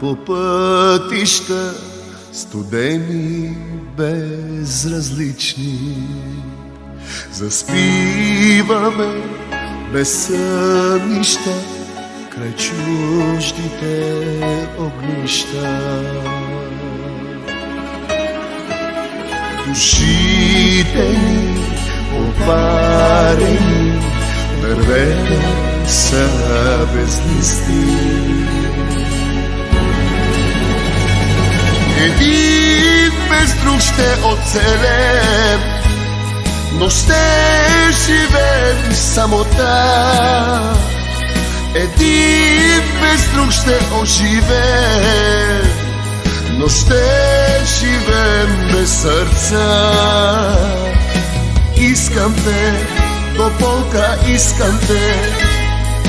по пътища студени, безразлични. Заспиваме без сънища край чуждите огнища. Душите ни опарени, дървета са без листи. Един без друг ще оцелем, но ще живеем в самота. Един без друг ще оживеем, но ще живеем без сърца. Искам те, до болка искам те,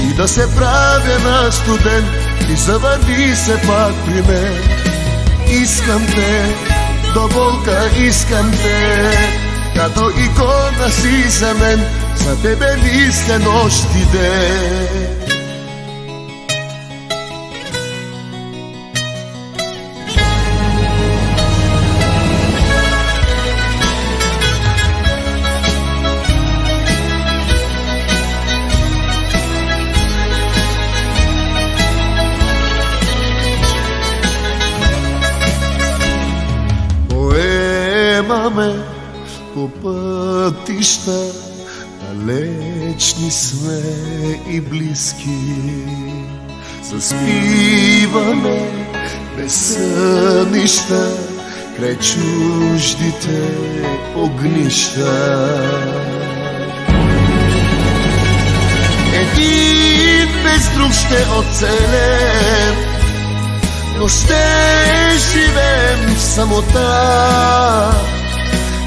и да се правя на студент, и завърни се пак при мен. Искам те, до болка искам те, като икона си за мен, за тебе мисля нощ и ден. Поемаме по пътища, далечни сме и близки. Заспиваме без сънища край чуждите огнища. Един без друг ще оцелем, но ще живеем в самота.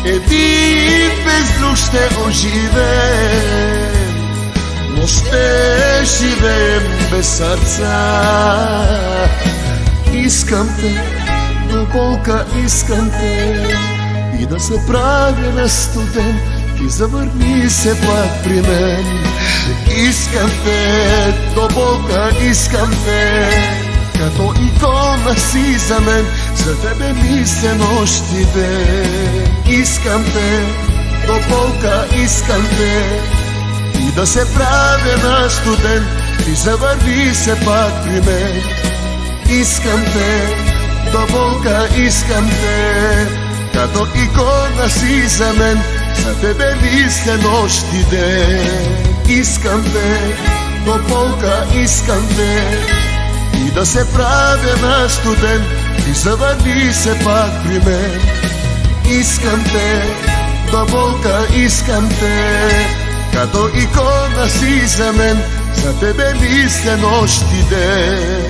Един без друг ще оживеем, но ще живеем без сърца. Искам те, до болка искам те, и да се правя на студент, и завърни се пак при мен. Искам те, до болка искам те, като икона си за мен, за тебе мисля нощ и ден. Искам те, до болка искам те, и да се правя на студент, и завърни се пак при мен. Искам те, до болка искам те, като икона си за мен, за тебе мисля нощ и ден. Искам те, до болка искам те, и да се правя на студент, и завърни се пак при мен. Искам те, до болка искам те, като икона си за мен, за тебе мисля нощ и ден.